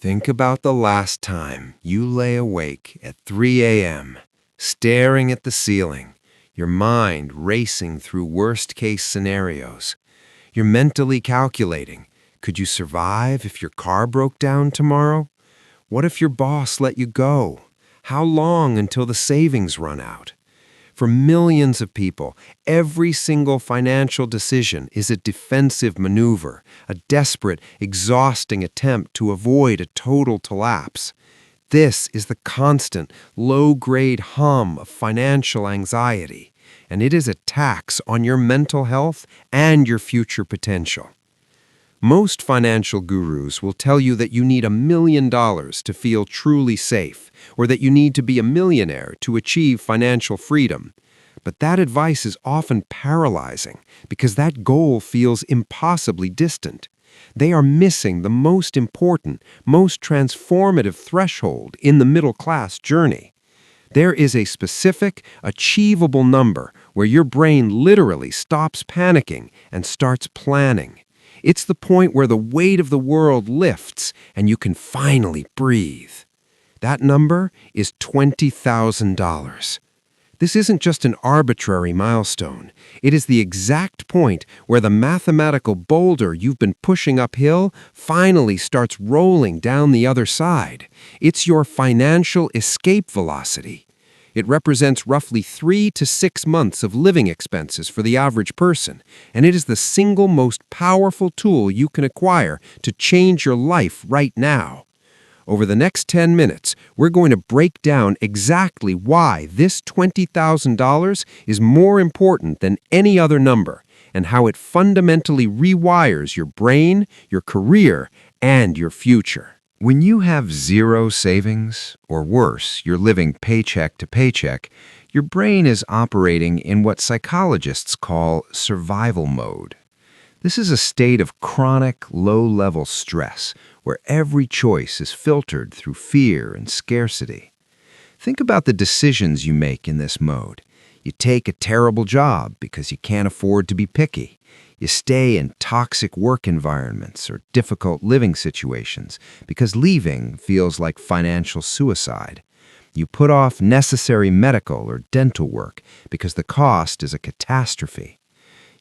Think about the last time you lay awake at 3 a.m., staring at the ceiling, your mind racing through worst-case scenarios. You're mentally calculating, could you survive if your car broke down tomorrow? What if your boss let you go? How long until the savings run out? For millions of people, every single financial decision is a defensive maneuver, a desperate, exhausting attempt to avoid a total collapse. This is the constant, low-grade hum of financial anxiety, and it is a tax on your mental health and your future potential. Most financial gurus will tell you that you need $1 million to feel truly safe, or that you need to be a millionaire to achieve financial freedom. But that advice is often paralyzing because that goal feels impossibly distant. They are missing the most important, most transformative threshold in the middle-class journey. There is a specific, achievable number where your brain literally stops panicking and starts planning. It's the point where the weight of the world lifts and you can finally breathe. That number is $20,000. This isn't just an arbitrary milestone. It is the exact point where the mathematical boulder you've been pushing uphill finally starts rolling down the other side. It's your financial escape velocity. It represents roughly 3 to 6 months of living expenses for the average person, and it is the single most powerful tool you can acquire to change your life right now. Over the next 10 minutes, we're going to break down exactly why this $20,000 is more important than any other number, and how it fundamentally rewires your brain, your career, and your future. When you have zero savings, or worse, you're living paycheck to paycheck, your brain is operating in what psychologists call survival mode. This is a state of chronic, low-level stress where every choice is filtered through fear and scarcity. Think about the decisions you make in this mode. You take a terrible job because you can't afford to be picky. You stay in toxic work environments or difficult living situations because leaving feels like financial suicide. You put off necessary medical or dental work because the cost is a catastrophe.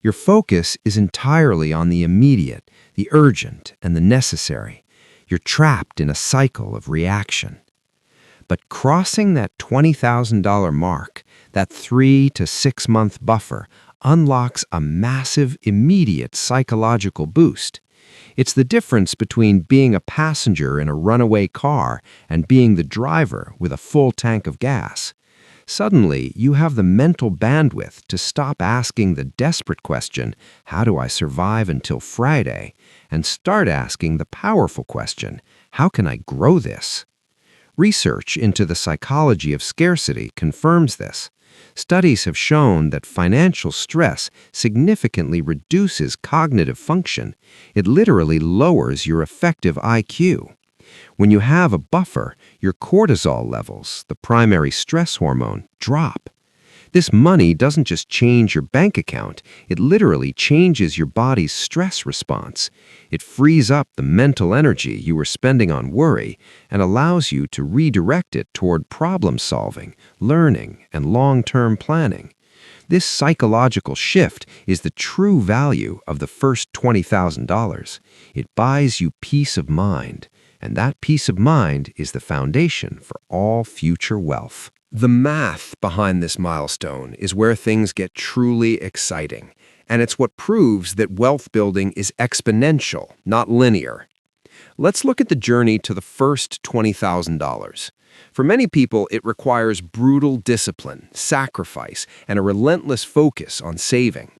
Your focus is entirely on the immediate, the urgent, and the necessary. You're trapped in a cycle of reaction. But crossing that $20,000 mark, that 3 to 6 month buffer, unlocks a massive, immediate psychological boost. It's the difference between being a passenger in a runaway car and being the driver with a full tank of gas. Suddenly, you have the mental bandwidth to stop asking the desperate question, how do I survive until Friday, and start asking the powerful question, how can I grow this? Research into the psychology of scarcity confirms this. Studies have shown that financial stress significantly reduces cognitive function. It literally lowers your effective IQ. When you have a buffer, your cortisol levels, the primary stress hormone, drop. This money doesn't just change your bank account, it literally changes your body's stress response. It frees up the mental energy you were spending on worry and allows you to redirect it toward problem solving, learning, and long-term planning. This psychological shift is the true value of the first $20,000. It buys you peace of mind, and that peace of mind is the foundation for all future wealth. The math behind this milestone is where things get truly exciting, and it's what proves that wealth building is exponential, not linear. Let's look at the journey to the first $20,000. For many people, it requires brutal discipline, sacrifice, and a relentless focus on saving.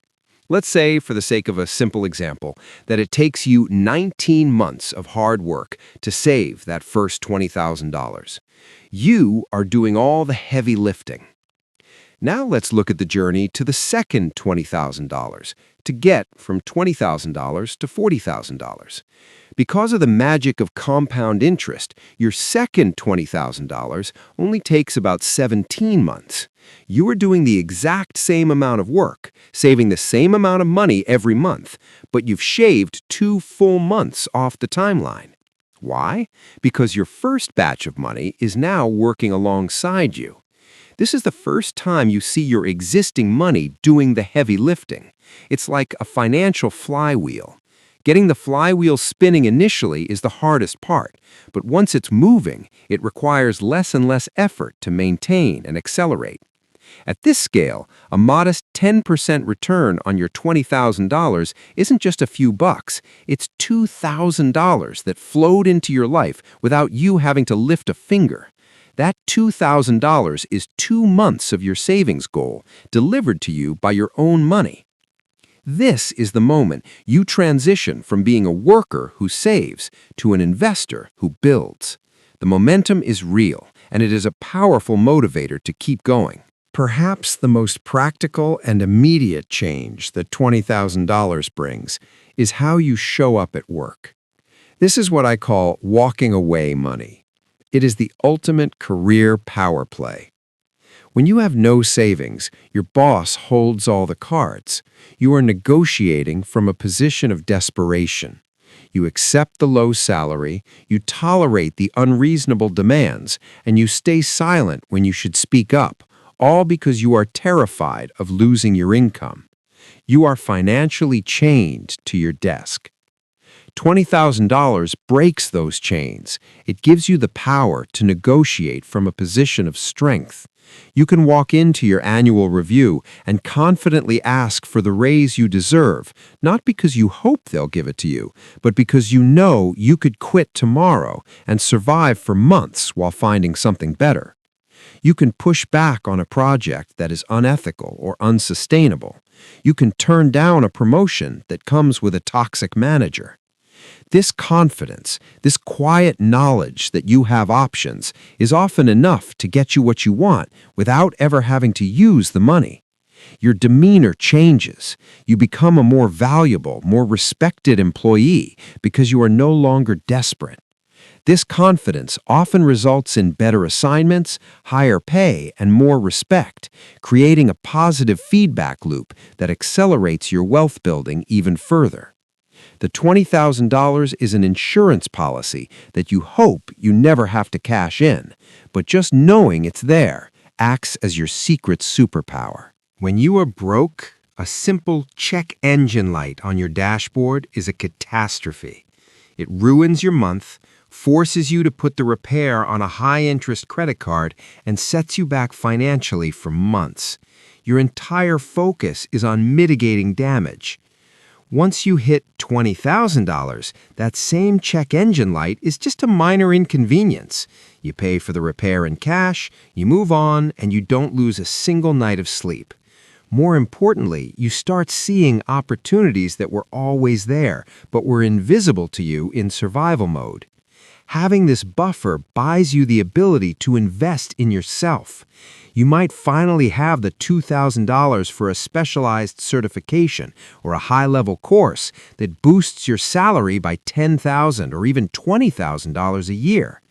Let's say, for the sake of a simple example, that it takes you 19 months of hard work to save that first $20,000. You are doing all the heavy lifting. Now let's look at the journey to the second $20,000 to get from $20,000 to $40,000. Because of the magic of compound interest, your second $20,000 only takes about 17 months. You are doing the exact same amount of work, saving the same amount of money every month, but you've shaved 2 full months off the timeline. Why? Because your first batch of money is now working alongside you. This is the first time you see your existing money doing the heavy lifting. It's like a financial flywheel. Getting the flywheel spinning initially is the hardest part, but once it's moving, it requires less and less effort to maintain and accelerate. At this scale, a modest 10% return on your $20,000 isn't just a few bucks, it's $2,000 that flowed into your life without you having to lift a finger. That $2,000 is 2 months of your savings goal, delivered to you by your own money. This is the moment you transition from being a worker who saves to an investor who builds. The momentum is real, and it is a powerful motivator to keep going. Perhaps the most practical and immediate change that $20,000 brings is how you show up at work. This is what I call walking away money. It is the ultimate career power play. When you have no savings, your boss holds all the cards. You are negotiating from a position of desperation. You accept the low salary, you tolerate the unreasonable demands, and you stay silent when you should speak up, all because you are terrified of losing your income. You are financially chained to your desk. $20,000 breaks those chains. It gives you the power to negotiate from a position of strength. You can walk into your annual review and confidently ask for the raise you deserve, not because you hope they'll give it to you, but because you know you could quit tomorrow and survive for months while finding something better. You can push back on a project that is unethical or unsustainable. You can turn down a promotion that comes with a toxic manager. This confidence, this quiet knowledge that you have options, is often enough to get you what you want without ever having to use the money. Your demeanor changes. You become a more valuable, more respected employee because you are no longer desperate. This confidence often results in better assignments, higher pay, and more respect, creating a positive feedback loop that accelerates your wealth building even further. The $20,000 is an insurance policy that you hope you never have to cash in, but just knowing it's there acts as your secret superpower. When you are broke, a simple check engine light on your dashboard is a catastrophe. It ruins your month, forces you to put the repair on a high-interest credit card, and sets you back financially for months. Your entire focus is on mitigating damage. Once you hit $20,000, that same check engine light is just a minor inconvenience. You pay for the repair in cash, you move on, and you don't lose a single night of sleep. More importantly, you start seeing opportunities that were always there, but were invisible to you in survival mode. Having this buffer buys you the ability to invest in yourself. You might finally have the $2,000 for a specialized certification or a high-level course that boosts your salary by $10,000 or even $20,000 a year.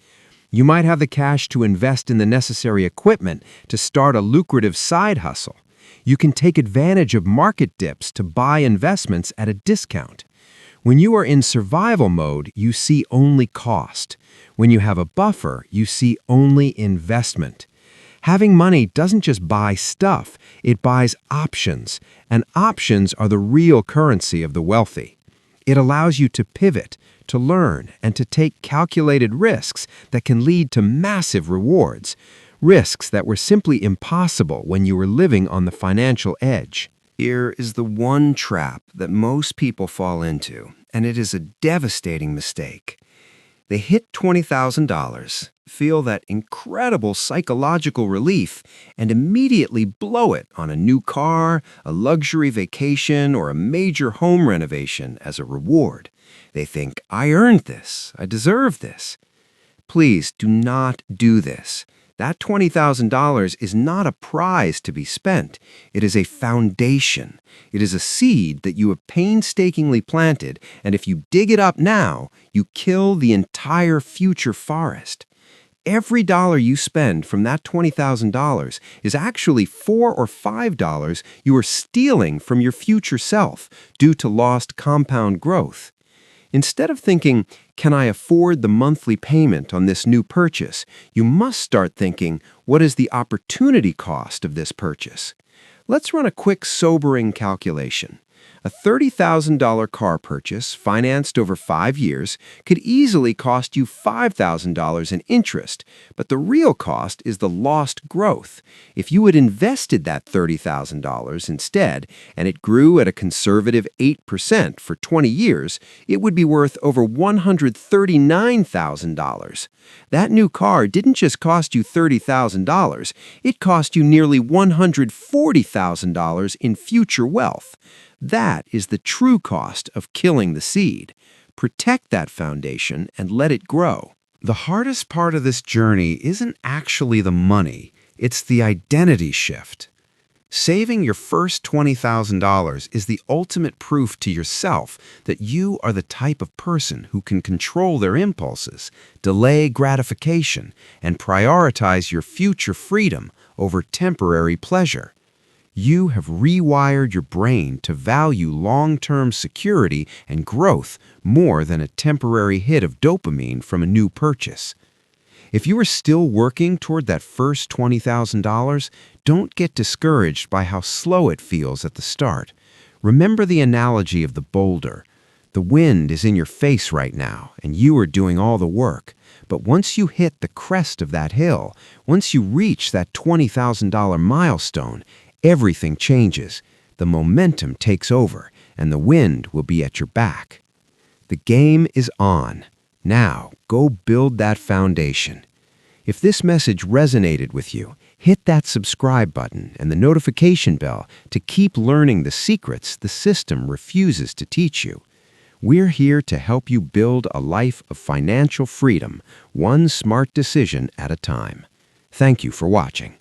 You might have the cash to invest in the necessary equipment to start a lucrative side hustle. You can take advantage of market dips to buy investments at a discount. When you are in survival mode, you see only cost. When you have a buffer, you see only investment. Having money doesn't just buy stuff, it buys options, and options are the real currency of the wealthy. It allows you to pivot, to learn, and to take calculated risks that can lead to massive rewards, risks that were simply impossible when you were living on the financial edge. Here is the one trap that most people fall into, and it is a devastating mistake. They hit $20,000, feel that incredible psychological relief, and immediately blow it on a new car, a luxury vacation, or a major home renovation as a reward. They think, I earned this, I deserve this. Please do not do this. That $20,000 is not a prize to be spent. It is a foundation. It is a seed that you have painstakingly planted, and if you dig it up now, you kill the entire future forest. Every dollar you spend from that $20,000 is actually $4 or $5 you are stealing from your future self due to lost compound growth. Instead of thinking, can I afford the monthly payment on this new purchase, you must start thinking, what is the opportunity cost of this purchase? Let's run a quick sobering calculation. A $30,000 car purchase, financed over 5 years, could easily cost you $5,000 in interest, but the real cost is the lost growth. If you had invested that $30,000 instead, and it grew at a conservative 8% for 20 years, it would be worth over $139,000. That new car didn't just cost you $30,000, it cost you nearly $140,000 in future wealth. That is the true cost of killing the seed. Protect that foundation and let it grow. The hardest part of this journey isn't actually the money, it's the identity shift. Saving your first $20,000 is the ultimate proof to yourself that you are the type of person who can control their impulses, delay gratification, and prioritize your future freedom over temporary pleasure. You have rewired your brain to value long-term security and growth more than a temporary hit of dopamine from a new purchase. If you are still working toward that first $20,000, don't get discouraged by how slow it feels at the start. Remember the analogy of the boulder. The wind is in your face right now, and you are doing all the work. But once you hit the crest of that hill, once you reach that $20,000 milestone, everything changes. The momentum takes over, and the wind will be at your back. The game is on. Now, go build that foundation. If this message resonated with you, hit that subscribe button and the notification bell to keep learning the secrets the system refuses to teach you. We're here to help you build a life of financial freedom, one smart decision at a time. Thank you for watching.